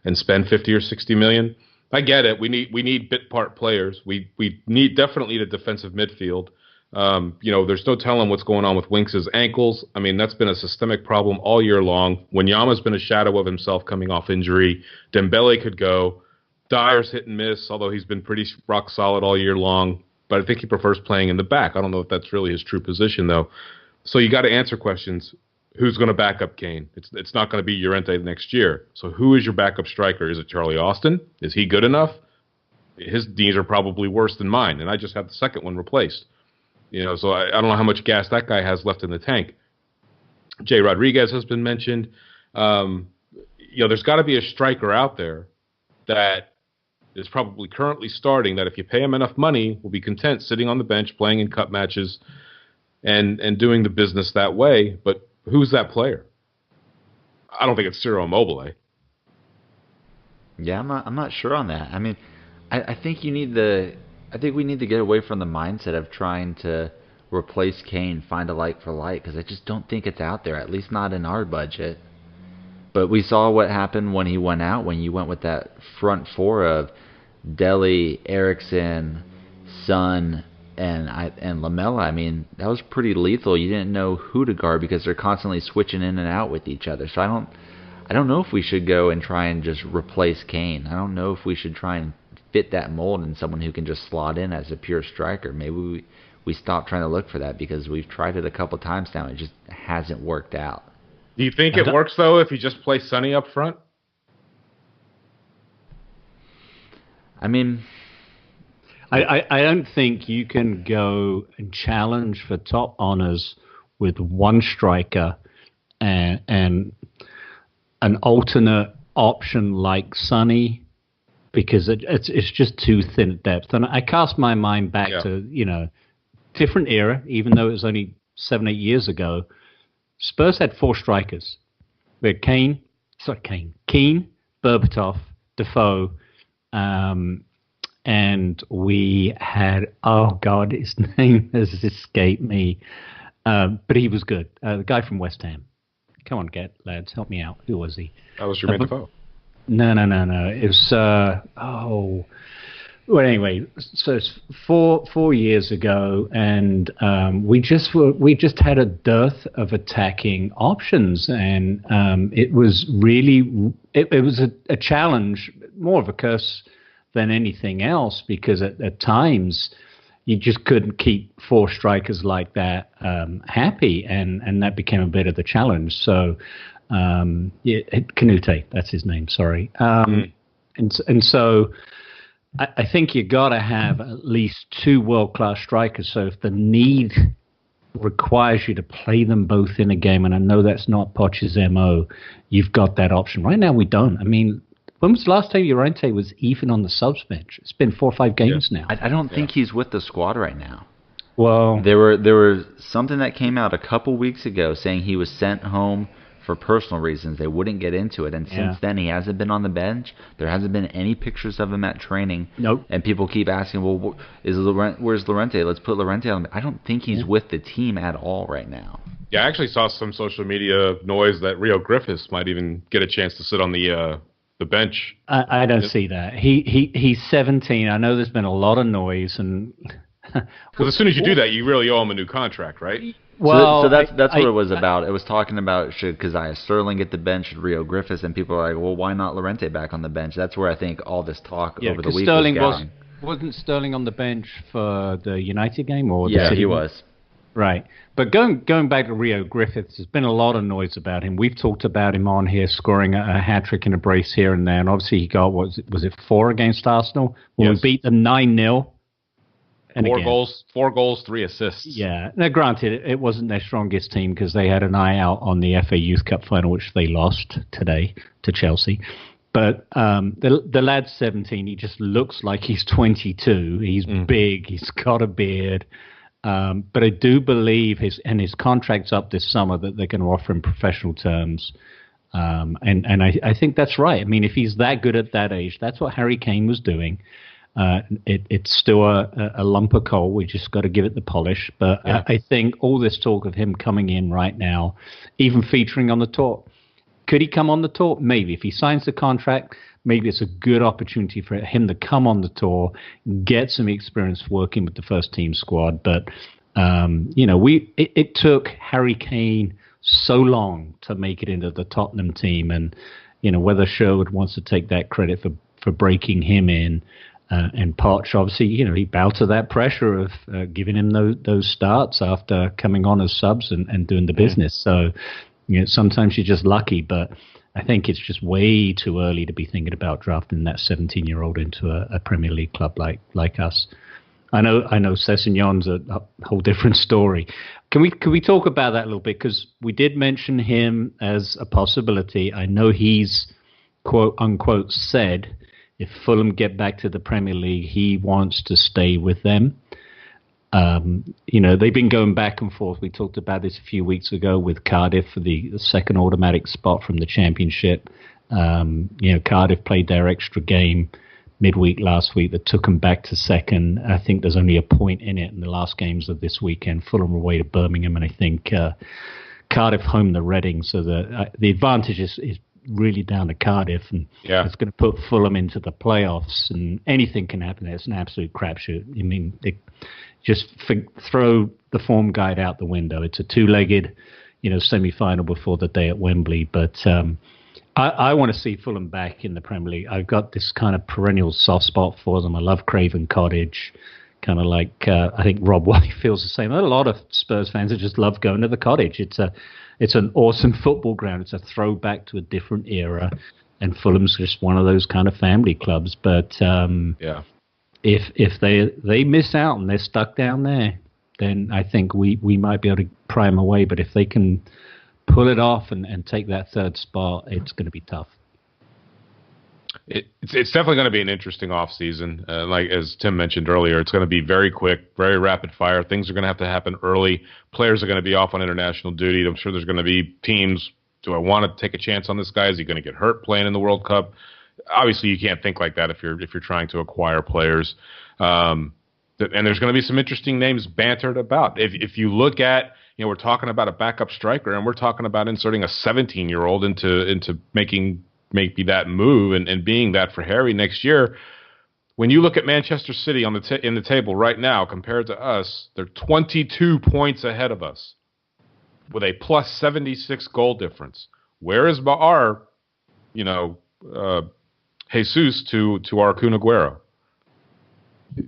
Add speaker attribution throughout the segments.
Speaker 1: and spend 50 or 60 million. I get it. We need bit part players. We definitely need a defensive midfield. There's no telling what's going on with Winks' ankles. I mean, that's been a systemic problem all year long. Wanyama's been a shadow of himself coming off injury. Dembele could go. Dyer's hit and miss, although he's been pretty rock solid all year long. But I think he prefers playing in the back. I don't know if that's really his true position, though. So you got to answer questions. Who's going to back up Kane? It's not going to be Llorente next year. So who is your backup striker? Is it Charlie Austin? Is he good enough? His knees are probably worse than mine, and I just had the second one replaced. So I don't know how much gas that guy has left in the tank. Jay Rodriguez has been mentioned. There's got to be a striker out there that is probably currently starting that if you pay him enough money will be content sitting on the bench playing in cup matches and doing the business that way. But who's that player? I don't think it's Ciro Immobile.
Speaker 2: Yeah, I'm not sure on that. I mean, I think we need to get away from the mindset of trying to replace Kane, find a like for like, because I just don't think it's out there, at least not in our budget. But we saw what happened when he went out, when you went with that front four of Dele, Eriksen, Son, and Lamela. I mean, that was pretty lethal. You didn't know who to guard because they're constantly switching in and out with each other. So I don't know if we should go and try and just replace Kane. I don't know if we should try and fit that mold in someone who can just slot in as a pure striker. Maybe we stop trying to look for that because we've tried it a couple times now. It just hasn't worked out.
Speaker 1: Do you think it works, though, if you just play Sonny up front?
Speaker 2: I mean,
Speaker 3: I don't think you can go and challenge for top honors with one striker and an alternate option like Sonny, because it's just too thin at depth. And I cast my mind back to, different era, even though it was only 7-8 years ago. Spurs had 4 strikers. We had Keane, Berbatov, Defoe, and we had, his name has escaped me, but he was good. The guy from West Ham. Come on, lads, help me out. Who was he?
Speaker 1: That was Jermaine Defoe.
Speaker 3: No. It was, well, anyway, so it's 4 years ago, and we just had a dearth of attacking options, and it was really it was a challenge, more of a curse than anything else, because at times you just couldn't keep 4 strikers like that happy, and that became a bit of the challenge. So Canute, that's his name. Sorry, and so. I think you got to have at least 2 world-class strikers. So if the need requires you to play them both in a game, and I know that's not Poch's MO, you've got that option. Right now we don't. I mean, when was the last time Llorente was even on the subs bench? It's been 4 or 5 games now.
Speaker 2: I don't think he's with the squad right now.
Speaker 3: Well,
Speaker 2: there were something that came out a couple weeks ago saying he was sent home for personal reasons. They wouldn't get into it, and since then he hasn't been on the bench. There hasn't been any pictures of him at training.
Speaker 3: Nope.
Speaker 2: And people keep asking, well, where's Llorente? Let's put Llorente on. I don't think he's with the team at all right now.
Speaker 1: Yeah, I actually saw some social media noise that Rio Griffiths might even get a chance to sit on the bench.
Speaker 3: I don't see that. He's 17. I know there's been a lot of noise, and
Speaker 1: because as soon as you do that, you really owe him a new contract, right?
Speaker 3: Well,
Speaker 2: so that's what it was about. It was talking about should Keziah Sterling get the bench, should Rio Griffiths, and people are like, well, why not Llorente back on the bench? That's where I think all this talk over the week
Speaker 3: Sterling
Speaker 2: was going.
Speaker 3: Wasn't Sterling on the bench for the United game? Or
Speaker 2: yeah, he was.
Speaker 3: Right. But going back to Rio Griffiths, there's been a lot of noise about him. We've talked about him on here, scoring a hat-trick and a brace here and there, and obviously he got, was it 4 against Arsenal? When we beat them 9-0. And
Speaker 1: 4 goals, 3 assists.
Speaker 3: Yeah. Now, granted, it wasn't their strongest team because they had an eye out on the FA Youth Cup final, which they lost today to Chelsea. But the lad's 17. He just looks like he's 22. He's big. He's got a beard. But I do believe his contract's up this summer that they're going to offer him professional terms. And I think that's right. I mean, if he's that good at that age, that's what Harry Kane was doing. It's still a lump of coal. We just got to give it the polish. But I think all this talk of him coming in right now, even featuring on the tour, Could he come on the tour? Maybe. If he signs the contract, maybe it's a good opportunity for him to come on the tour, get some experience working with the first team squad. But, it took Harry Kane so long to make it into the Tottenham team. And, whether Sherwood wants to take that credit for breaking him in, and Poch, obviously, he bowed to that pressure of giving him those starts after coming on as subs and doing the business. So, sometimes you're just lucky, but I think it's just way too early to be thinking about drafting that 17-year-old into a Premier League club like us. I know Sessegnon's a whole different story. Can we talk about that a little bit? Because we did mention him as a possibility. I know he's, quote unquote, said if Fulham get back to the Premier League, he wants to stay with them. They've been going back and forth. We talked about this a few weeks ago with Cardiff for the second automatic spot from the Championship. Cardiff played their extra game midweek last week that took them back to second. I think there's only a point in it in the last games of this weekend. Fulham away to Birmingham, and I think Cardiff home to Reading. So the advantage is really down to Cardiff, and it's going to put Fulham into the playoffs, and anything can happen. It's an absolute crapshoot. I mean, throw the form guide out the window. It's a two-legged, semi-final before the day at Wembley, but I want to see Fulham back in the Premier League. I've got this kind of perennial soft spot for them. I love Craven Cottage, kind of like I think Rob White feels the same. A lot of Spurs fans that just love going to the Cottage. It's an awesome football ground. It's a throwback to a different era, and Fulham's just one of those kind of family clubs. But if they miss out and they're stuck down there, then I think we might be able to pry them away. But if they can pull it off and take that third spot, it's going to be tough.
Speaker 1: It's definitely going to be an interesting offseason. Like as Tim mentioned earlier, it's going to be very quick, very rapid fire. Things are going to have to happen early. Players are going to be off on international duty. I'm sure there's going to be teams. Do I want to take a chance on this guy? Is he going to get hurt playing in the World Cup? Obviously, you can't think like that if you're trying to acquire players. And there's going to be some interesting names bantered about. If you look at, we're talking about a backup striker, and we're talking about inserting a 17-year-old into making maybe that move and being that for Harry next year. When you look at Manchester City in the table right now compared to us, they're 22 points ahead of us with a plus 76 goal difference. Where is our, Jesus to our Kun Aguero?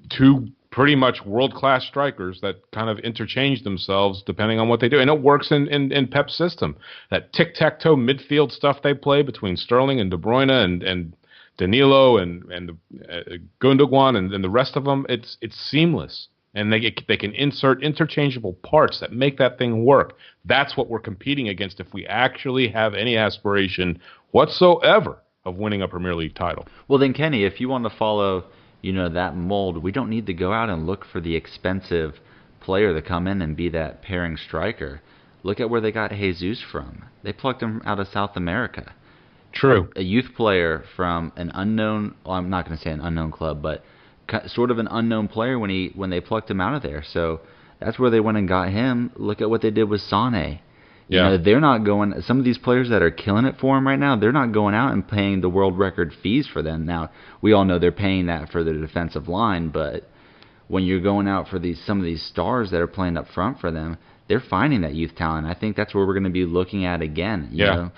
Speaker 1: Two pretty much world-class strikers that kind of interchange themselves depending on what they do. And it works in Pep's system. That tic-tac-toe midfield stuff they play between Sterling and De Bruyne and Danilo and Gundogan and the rest of them, it's seamless. And they can insert interchangeable parts that make that thing work. That's what we're competing against if we actually have any aspiration whatsoever of winning a Premier League title.
Speaker 2: Well, then, Kenny, if you want to follow that mold, we don't need to go out and look for the expensive player to come in and be that pairing striker. Look at where they got Jesus from. They plucked him out of South America.
Speaker 1: True.
Speaker 2: A youth player from an unknown, well, I'm not going to say an unknown club, but sort of an unknown player when they plucked him out of there. So that's where they went and got him. Look at what they did with Sane. They're not going. Some of these players that are killing it for him right now, they're not going out and paying the world record fees for them. Now, we all know they're paying that for the defensive line, but when you're going out for some of these stars that are playing up front for them, they're finding that youth talent. I think that's where we're going to be looking at again. You know?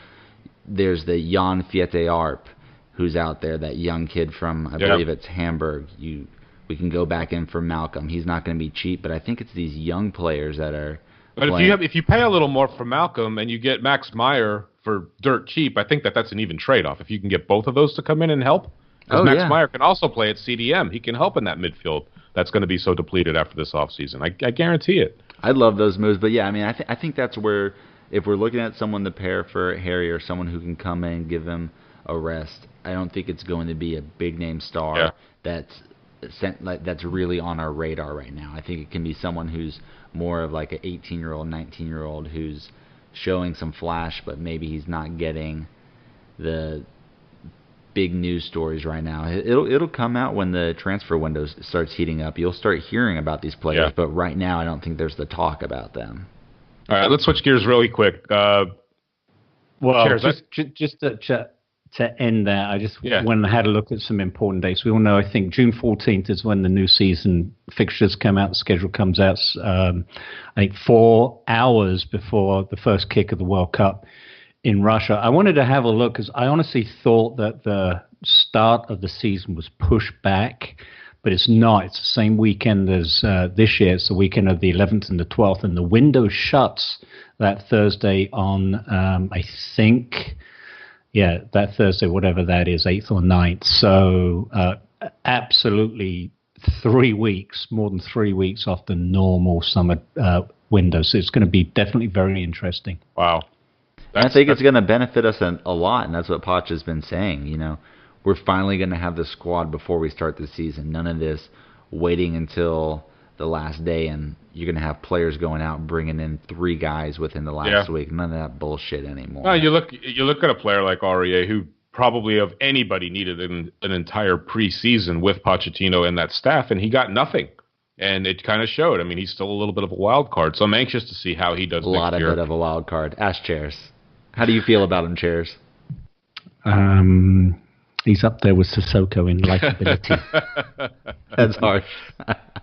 Speaker 2: There's the Jan Fiete Arp, who's out there, that young kid from, I believe it's Hamburg. We can go back in for Malcolm. He's not going to be cheap, but I think it's these young players that are.
Speaker 1: But if you pay a little more for Malcolm and you get Max Meyer for dirt cheap, I think that's an even trade-off. If you can get both of those to come in and help, because Max Meyer can also play at CDM. He can help in that midfield that's going to be so depleted after this offseason. I guarantee it.
Speaker 2: I love those moves, but yeah, I mean, I think that's where, if we're looking at someone to pair for Harry or someone who can come in and give him a rest, I don't think it's going to be a big-name star that's really on our radar right now. I think it can be someone who's more of like an 18-year-old, 19-year-old who's showing some flash, but maybe he's not getting the big news stories right now. It'll come out when the transfer window starts heating up. You'll start hearing about these players, but right now I don't think there's the talk about them.
Speaker 1: All right, let's switch gears really quick.
Speaker 3: Well,
Speaker 1: Cheers.
Speaker 3: just to end that, I just
Speaker 1: Yeah.
Speaker 3: went and had a look at some important dates. We all know, I think June 14th is when the new season fixtures come out. The schedule comes out, I think 4 hours before the first kick of the World Cup in Russia. I wanted to have a look because I honestly thought that the start of the season was pushed back, but it's not. It's the same weekend as this year. It's the weekend of the 11th and the 12th, and the window shuts that Thursday on, I think, that Thursday, whatever that is, 8th or 9th. So absolutely 3 weeks, more than 3 weeks off the normal summer window. So it's going to be definitely very interesting.
Speaker 1: Wow.
Speaker 2: I think it's going to benefit us a lot, and that's what Poch has been saying. You know, we're finally going to have the squad before we start the season. None of this waiting until the last day, and you're going to have players going out and bringing in 3 guys within the last week. None of that bullshit anymore.
Speaker 1: No, you look at a player like Aurier, who probably of anybody needed an entire preseason with Pochettino and that staff, and he got nothing. And it kind of showed. I mean, he's still a little bit of a wild card, so I'm anxious to see how he does next year.
Speaker 2: A lot of bit of a wild card. Ask Chairs. How do you feel about him, Chairs?
Speaker 3: He's up there with Sissoko in likability.
Speaker 2: That's harsh.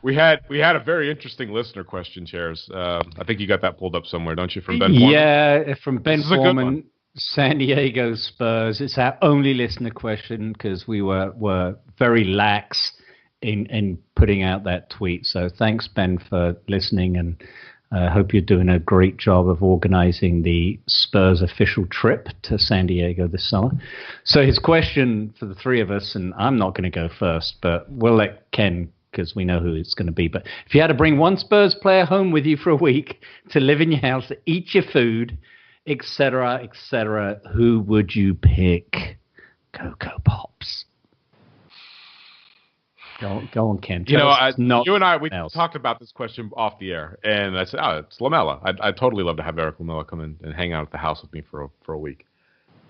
Speaker 1: We had a very interesting listener question, Chairs. I think you got that pulled up somewhere, don't you, from Ben Foreman?
Speaker 3: Yeah, from Ben Foreman, San Diego Spurs. It's our only listener question because we were very lax in putting out that tweet. So thanks, Ben, for listening, and I hope you're doing a great job of organizing the Spurs official trip to San Diego this summer. So his question for the 3 of us, and I'm not going to go first, but we'll let Ken, because we know who it's going to be. But if you had to bring one Spurs player home with you for a week to live in your house, eat your food, etc., who would you pick? Cocoa Pops. Go on, Ken.
Speaker 1: You and I, we talked about this question off the air, and I said, it's Lamela. I'd totally love to have Eric Lamela come in and hang out at the house with me for a week.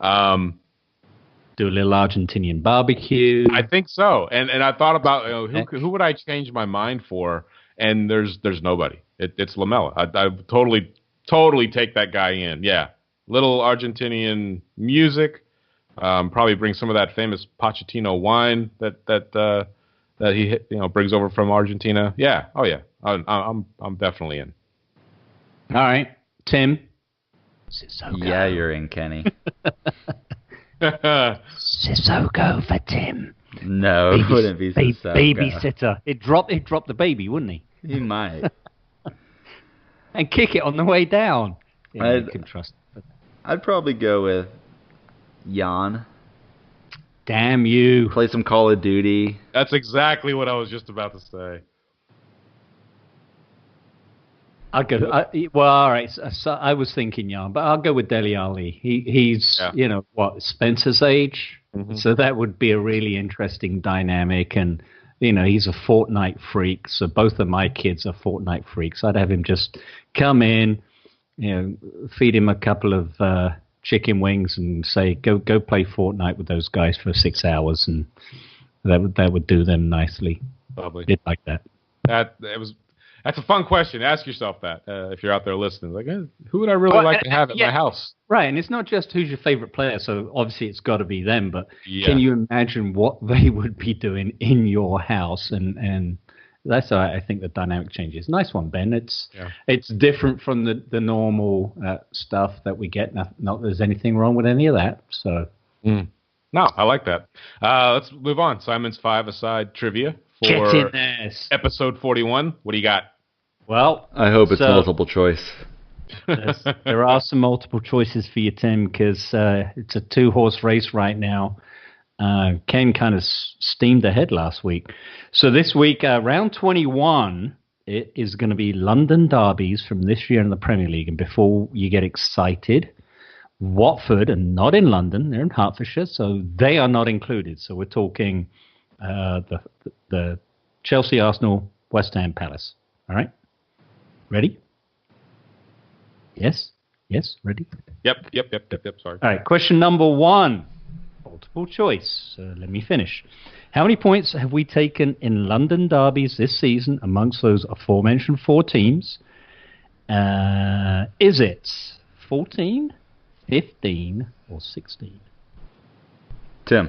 Speaker 3: Do a little Argentinian barbecue.
Speaker 1: I think so. And I thought about who would I change my mind for, and there's nobody. It's Lamela. I totally take that guy in. Yeah, little Argentinian music. Probably bring some of that famous Pochettino wine that he brings over from Argentina. Yeah. Oh yeah. I'm definitely in.
Speaker 3: All right, Tim. Sissoko.
Speaker 2: Yeah, you're in, Kenny.
Speaker 3: Sissoko for Tim.
Speaker 2: No, it wouldn't be Sissoko.
Speaker 3: Babysitter. He'd drop the baby, wouldn't he?
Speaker 2: He might.
Speaker 3: And kick it on the way down. Yeah, you can trust.
Speaker 2: I'd probably go with Jan.
Speaker 3: Damn you.
Speaker 2: Play some Call of Duty.
Speaker 1: That's exactly what I was just about to say.
Speaker 3: I'll go. All right. So I was thinking Jan, but I'll go with Dele Alli. He's Spencer's age. Mm-hmm. So that would be a really interesting dynamic. And, he's a Fortnite freak. So both of my kids are Fortnite freaks. I'd have him just come in, feed him a couple of chicken wings and say, go play Fortnite with those guys for 6 hours. And that would do them nicely.
Speaker 1: Probably.
Speaker 3: Did like that.
Speaker 1: That's a fun question. Ask yourself that if you're out there listening. Like, who would I really like to have at my house?
Speaker 3: Right, and it's not just who's your favorite player. So obviously it's got to be them. But can you imagine what they would be doing in your house? And that's how I think the dynamic changes. Nice one, Ben. It's different from the normal stuff that we get. Not that there's anything wrong with any of that. So
Speaker 1: no, I like that. Let's move on. Simon's 5-a-side trivia for episode 41. What do you got?
Speaker 3: Well,
Speaker 2: I hope it's multiple choice.
Speaker 3: There are some multiple choices for you, Tim, because it's a 2-horse race right now. Ken kind of steamed ahead last week. So this week, round 21, it is going to be London derbies from this year in the Premier League. And before you get excited, Watford are not in London. They're in Hertfordshire, so they are not included. So we're talking the Chelsea, Arsenal, West Ham, Palace. All right? Ready? Yes? Ready?
Speaker 1: Yep. Sorry.
Speaker 3: All right, question number 1. Multiple choice. So let me finish. How many points have we taken in London derbies this season amongst those aforementioned 4 teams? Is it 14? 15 or 16.
Speaker 2: Tim.